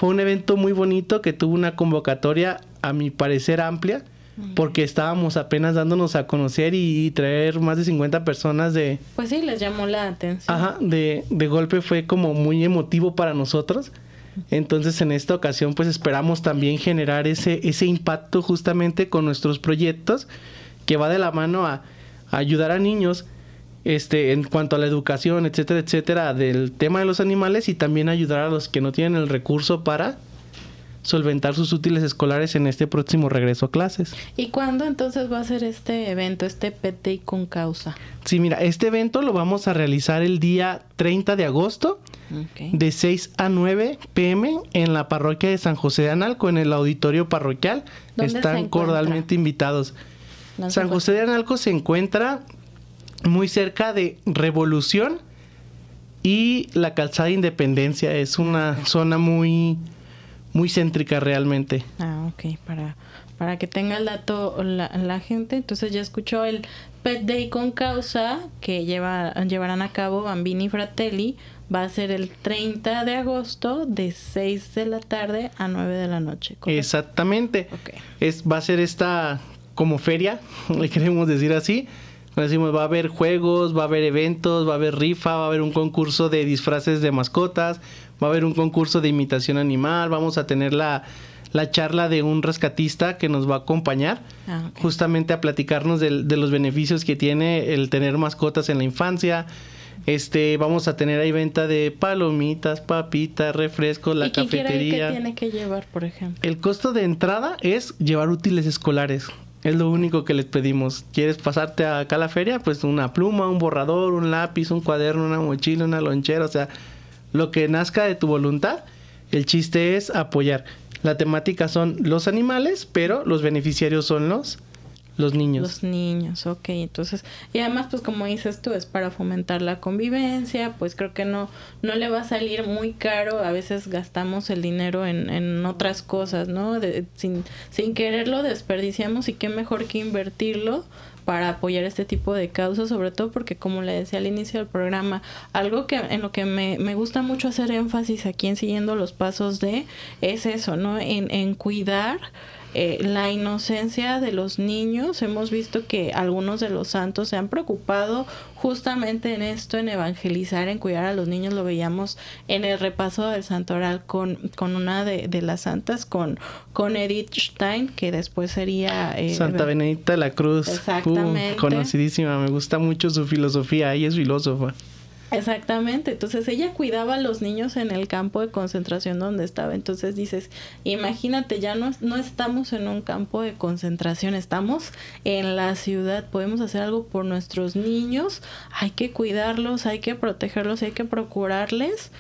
un evento muy bonito que tuvo una convocatoria, a mi parecer, amplia, porque estábamos apenas dándonos a conocer y traer más de 50 personas de... Pues sí, les llamó la atención. Ajá, de golpe fue como muy emotivo para nosotros. Entonces, en esta ocasión, pues esperamos también generar ese impacto justamente con nuestros proyectos, que va de la mano a ayudar a niños en cuanto a la educación, etcétera, etcétera, del tema de los animales, y también ayudar a los que no tienen el recurso para solventar sus útiles escolares en este próximo regreso a clases. ¿Y cuándo entonces va a ser este evento, este Pet Day con causa? Sí, mira, este evento lo vamos a realizar el día 30 de agosto, de 6 a 9 p.m. en la parroquia de San José de Analco, en el auditorio parroquial. Están cordialmente invitados. San José de Analco se encuentra muy cerca de Revolución y la Calzada Independencia. Es una zona muy céntrica realmente. Ok, para que tenga el dato la gente. Entonces ya escuchó el Pet Day con causa que llevarán a cabo Bambini y Fratelli. Va a ser el 30 de agosto de 6 de la tarde a 9 de la noche, ¿correcto? Exactamente. Okay. Va a ser esta como feria, le queremos decir así, Decimos, va a haber juegos, va a haber eventos, va a haber rifa, va a haber un concurso de disfraces de mascotas, va a haber un concurso de imitación animal, vamos a tener la charla de un rescatista que nos va a acompañar justamente a platicarnos de los beneficios que tiene el tener mascotas en la infancia. Vamos a tener ahí venta de palomitas, papitas, refrescos, la cafetería. ¿Qué tiene que llevar, por ejemplo? El costo de entrada es llevar útiles escolares. Es lo único que les pedimos. ¿Quieres pasarte acá a la feria? Pues una pluma, un borrador, un lápiz, un cuaderno, una mochila, una lonchera. O sea, lo que nazca de tu voluntad. El chiste es apoyar. La temática son los animales, pero los beneficiarios son los niños. Los niños, ok. Entonces, y además, pues como dices tú, es para fomentar la convivencia, pues creo que no le va a salir muy caro. A veces gastamos el dinero en otras cosas, ¿no? Sin quererlo desperdiciamos, y qué mejor que invertirlo para apoyar este tipo de causas, sobre todo porque, como le decía al inicio del programa, algo en lo que me gusta mucho hacer énfasis aquí en Siguiendo los Pasos es eso, ¿no? En cuidar la inocencia de los niños. Hemos visto que algunos de los santos se han preocupado justamente en esto, en evangelizar, en cuidar a los niños. Lo veíamos en el repaso del santoral con una de las santas, con Edith Stein, que después sería Santa Benedicta de la Cruz. Exactamente. Conocidísima, me gusta mucho su filosofía, ella es filósofa. Exactamente, entonces ella cuidaba a los niños en el campo de concentración donde estaba. Entonces dices, imagínate, ya no estamos en un campo de concentración, estamos en la ciudad, podemos hacer algo por nuestros niños, hay que cuidarlos, hay que protegerlos, hay que procurarles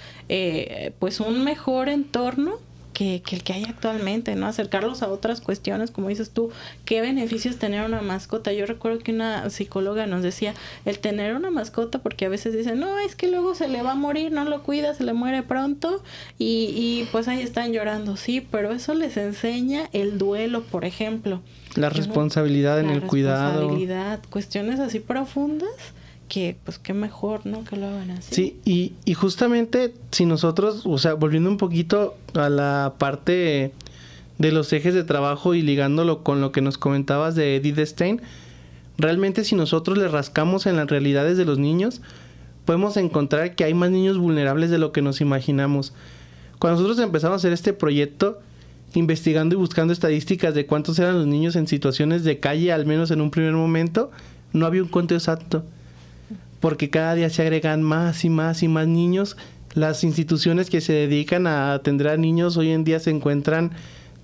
pues un mejor entorno que el que hay actualmente, ¿no? Acercarlos a otras cuestiones, como dices tú, ¿qué beneficios tener una mascota? Yo recuerdo que una psicóloga nos decía, el tener una mascota, porque a veces dicen, no, es que luego se le va a morir, no lo cuida, se le muere pronto, y pues ahí están llorando, sí, pero eso les enseña el duelo, por ejemplo. La responsabilidad en el cuidado. La responsabilidad, cuestiones así profundas, que pues qué mejor, ¿no? Que lo hagan así. Sí, y justamente si nosotros, o sea, volviendo un poquito a la parte de los ejes de trabajo y ligándolo con lo que nos comentabas de Edith Stein, realmente si nosotros le rascamos en las realidades de los niños, podemos encontrar que hay más niños vulnerables de lo que nos imaginamos. Cuando nosotros empezamos a hacer este proyecto, investigando y buscando estadísticas de cuántos eran los niños en situaciones de calle, al menos en un primer momento, no había un conteo exacto. Porque cada día se agregan más y más y más niños. Las instituciones que se dedican a atender a niños hoy en día se encuentran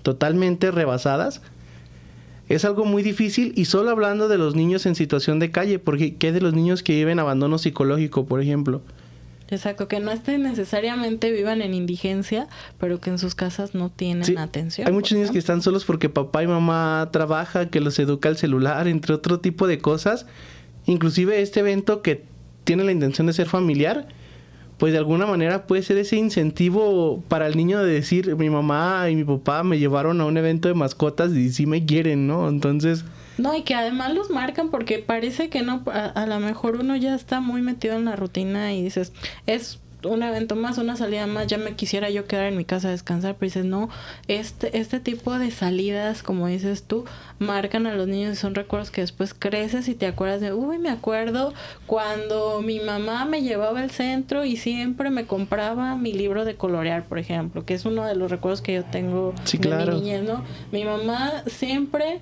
totalmente rebasadas. Es algo muy difícil, y solo hablando de los niños en situación de calle, porque ¿qué de los niños que viven abandono psicológico, por ejemplo? Exacto, que no necesariamente vivan en indigencia, pero que en sus casas no tienen atención. Hay muchos niños que están solos porque papá y mamá trabaja, que los educa el celular, entre otro tipo de cosas. Inclusive este evento, que tiene la intención de ser familiar, pues de alguna manera puede ser ese incentivo para el niño de decir, mi mamá y mi papá me llevaron a un evento de mascotas y sí me quieren, ¿no? Entonces... No, y que además los marcan, porque parece que no, a lo mejor uno ya está muy metido en la rutina y dices, es un evento más, una salida más, ya me quisiera yo quedar en mi casa a descansar, pero dices, no, este tipo de salidas, como dices tú, marcan a los niños y son recuerdos que después creces y te acuerdas de, uy, me acuerdo cuando mi mamá me llevaba al centro y siempre me compraba mi libro de colorear, por ejemplo, que es uno de los recuerdos que yo tengo de mi niñez, ¿no? Mi mamá siempre...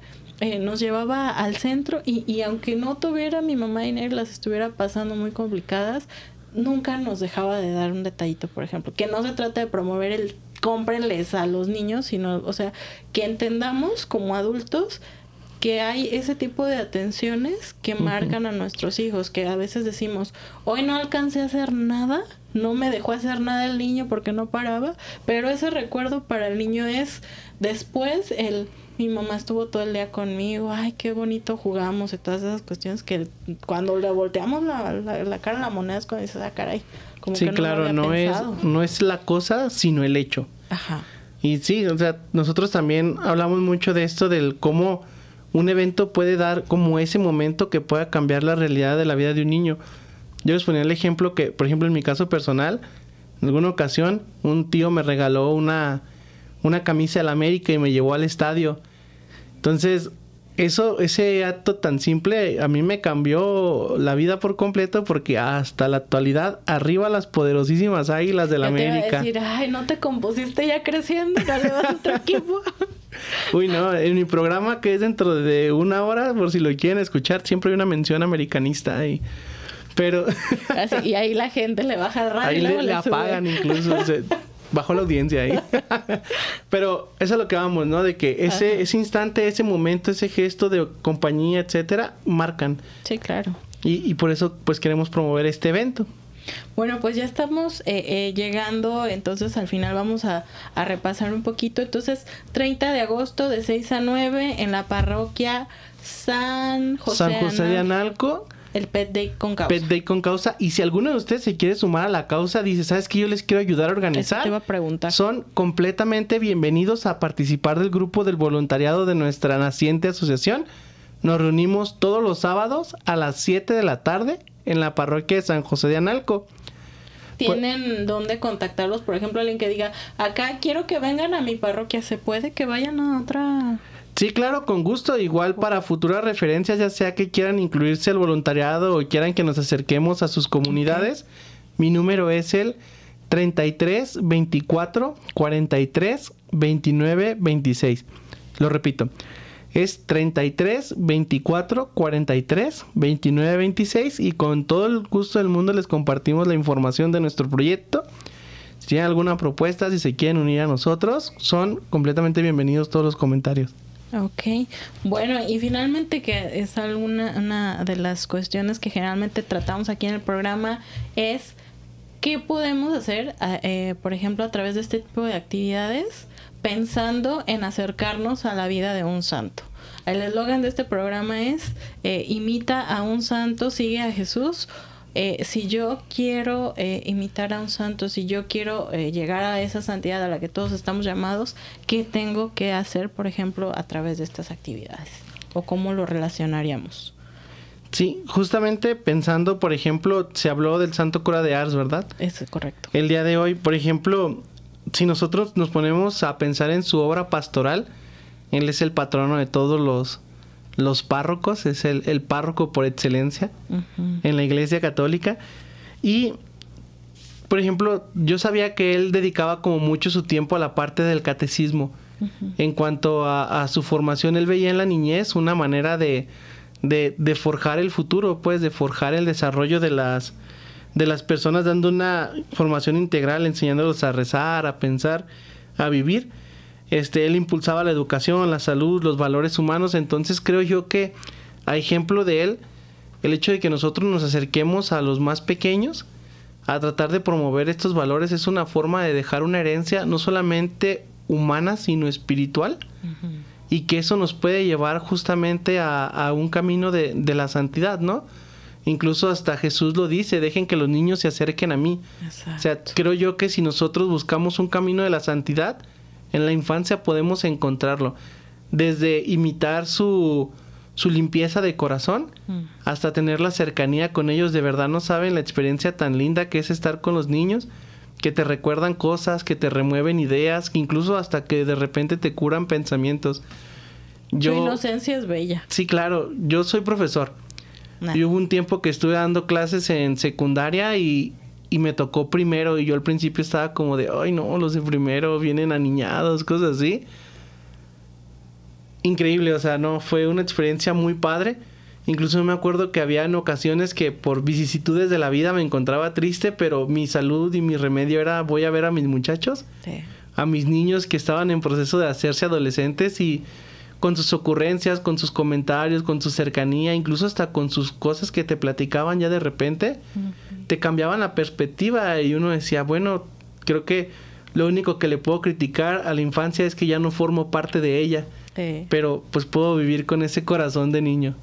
nos llevaba al centro y aunque no tuviera mi mamá dinero, las estuviera pasando muy complicadas, nunca nos dejaba de dar un detallito, por ejemplo, que no se trata de promover el cómprenles a los niños, sino, o sea, que entendamos como adultos que hay ese tipo de atenciones que marcan a nuestros hijos, que a veces decimos, hoy no alcancé a hacer nada, no me dejó hacer nada el niño porque no paraba, pero ese recuerdo para el niño es después mi mamá estuvo todo el día conmigo, ay, qué bonito jugamos, y todas esas cuestiones que cuando le volteamos la cara a la moneda es cuando dices, ah, caray, como sí, que no claro, lo había pensado. No es la cosa, sino el hecho. Ajá. Y sí, o sea, nosotros también hablamos mucho de esto, del cómo un evento puede dar como ese momento que pueda cambiar la realidad de la vida de un niño. Yo les ponía el ejemplo que, por ejemplo, en mi caso personal, en alguna ocasión, un tío me regaló una camisa del América y me llevó al estadio. Entonces, ese acto tan simple a mí me cambió la vida por completo, porque hasta la actualidad, arriba las poderosísimas Águilas del América. Te iba a decir, ay, no te compusiste ya creciendo, no le vas a otro equipo. Uy, no, en mi programa, que es dentro de 1 hora, por si lo quieren escuchar, siempre hay una mención americanista ahí. Pero así, y ahí la gente le baja el radio. Ahí le apagan incluso. Bajó la audiencia ahí. Pero eso es lo que vamos, ¿no? De que ese instante, ese momento, ese gesto de compañía, etcétera, marcan. Sí, claro. Y por eso, pues, queremos promover este evento. Bueno, pues ya estamos llegando, entonces al final vamos a repasar un poquito. Entonces, 30 de agosto de 6 a 9 en la parroquia San José de Analco. El Pet Day con causa. Pet Day con causa. Y si alguno de ustedes se quiere sumar a la causa, dice, ¿sabes qué? Yo les quiero ayudar a organizar. Eso te iba a preguntar. Son completamente bienvenidos a participar del grupo del voluntariado de nuestra naciente asociación. Nos reunimos todos los sábados a las 7 de la tarde en la parroquia de San José de Analco. ¿Tienen dónde contactarlos? Por ejemplo, alguien que diga, acá quiero que vengan a mi parroquia, ¿se puede que vayan a otra? Sí, claro, con gusto.Igual para futuras referencias, ya sea que quieran incluirse al voluntariado o quieran que nos acerquemos a sus comunidades, mi número es el 33 24 43 29 26. Lo repito, es 33 24 43 29 26 y con todo el gusto del mundo les compartimos la información de nuestro proyecto. Si tienen alguna propuesta, si se quieren unir a nosotros, son completamente bienvenidos todos los comentarios. Ok, bueno, y finalmente, que es una de las cuestiones que generalmente tratamos aquí en el programa, es qué podemos hacer, por ejemplo, a través de este tipo de actividades, pensando en acercarnos a la vida de un santo. El eslogan de este programa es imita a un santo, sigue a Jesús. Si yo quiero imitar a un santo, si yo quiero llegar a esa santidad a la que todos estamos llamados, ¿qué tengo que hacer, por ejemplo, a través de estas actividades? ¿O cómo lo relacionaríamos? Sí, justamente pensando, por ejemplo, se habló del Santo Cura de Ars, ¿verdad? Es correcto. El día de hoy, por ejemplo, si nosotros nos ponemos a pensar en su obra pastoral, él es el patrono de todos los párrocos, es el párroco por excelencia en la Iglesia Católica. Y, por ejemplo, yo sabía que él dedicaba como mucho su tiempo a la parte del catecismo. En cuanto a su formación, él veía en la niñez una manera de forjar el futuro, pues, de forjar el desarrollo de las personas, dando una formación integral, enseñándolos a rezar, a pensar, a vivir. Él impulsaba la educación, la salud, los valores humanos. Entonces creo yo que, a ejemplo de él, el hecho de que nosotros nos acerquemos a los más pequeños a tratar de promover estos valores es una forma de dejar una herencia no solamente humana, sino espiritual, y que eso nos puede llevar justamente a un camino de la santidad, ¿no? Incluso hasta Jesús lo dice, dejen que los niños se acerquen a mí. Exacto. O sea, creo yo que si nosotros buscamos un camino de la santidad, en la infancia podemos encontrarlo, desde imitar su limpieza de corazón hasta tener la cercanía con ellos. De verdad no saben la experiencia tan linda que es estar con los niños, que te recuerdan cosas, que te remueven ideas, que incluso hasta que de repente te curan pensamientos. Su inocencia es bella. Sí, claro. Yo soy profesor. Y hubo un tiempo que estuve dando clases en secundaria y me tocó primero, y yo al principio estaba como de, ay no, los de primero vienen aniñados, cosas así. Increíble, o sea, no, fue una experiencia muy padre. Incluso me acuerdo que había en ocasiones que por vicisitudes de la vida me encontraba triste, pero mi salud y mi remedio era, voy a ver a mis muchachos, a mis niños que estaban en proceso de hacerse adolescentes, y con sus ocurrencias, con sus comentarios, con su cercanía, incluso hasta con sus cosas que te platicaban ya de repente, te cambiaban la perspectiva, y uno decía, bueno, creo que lo único que le puedo criticar a la infancia es que ya no formo parte de ella, pero pues puedo vivir con ese corazón de niño.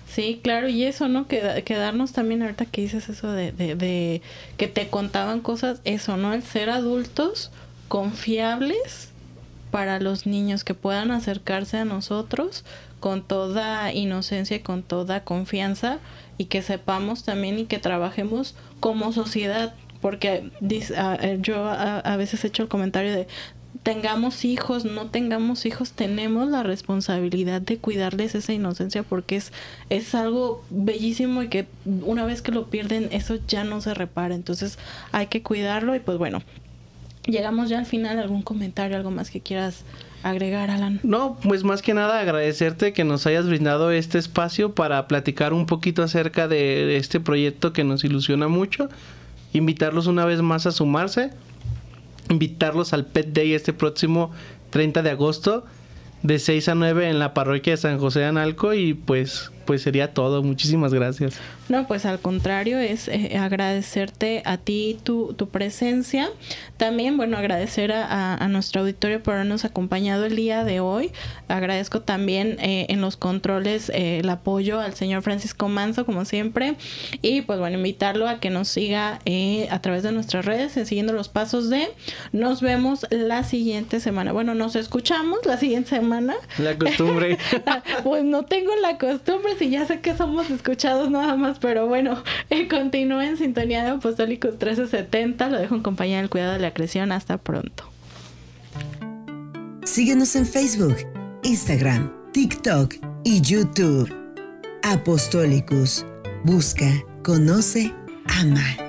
Sí, claro, y eso, ¿no? Quedarnos también, ahorita que dices eso de que te contaban cosas, eso, ¿no? El ser adultos confiables para los niños, que puedan acercarse a nosotros con toda inocencia y con toda confianza, y que sepamos también y que trabajemos como sociedad, porque yo a veces he hecho el comentario de tengamos hijos, no tengamos hijos, tenemos la responsabilidad de cuidarles esa inocencia, porque es algo bellísimo y que una vez que lo pierden, eso ya no se repara. Entonces hay que cuidarlo. Y pues bueno, llegamos ya al final. ¿Algún comentario, algo más que quieras agregar, Alan? No, pues más que nada agradecerte que nos hayas brindado este espacio para platicar un poquito acerca de este proyecto que nos ilusiona mucho. Invitarlos una vez más a sumarse. Invitarlos al Pet Day este próximo 30 de agosto de 6 a 9 en la parroquia de San José de Analco. Y pues sería todo. Muchísimas gracias. No, pues al contrario, es agradecerte a ti tu presencia. También, bueno, agradecer a nuestro auditorio por habernos acompañado el día de hoy. Agradezco también en los controles el apoyo al señor Francisco Manso, como siempre. Y pues bueno, invitarlo a que nos siga a través de nuestras redes, siguiendo los pasos de. Nos vemos la siguiente semana. Bueno, nos escuchamos la siguiente semana. La costumbre. Pues no tengo la costumbre, si ya sé que somos escuchados nada más, pero bueno, continúe en sintonía de Apostólicos 1370. Lo dejo en compañía del cuidado de la creación. Hasta pronto. Síguenos en Facebook, Instagram, TikTok y YouTube. Apostólicos. Busca, conoce, ama.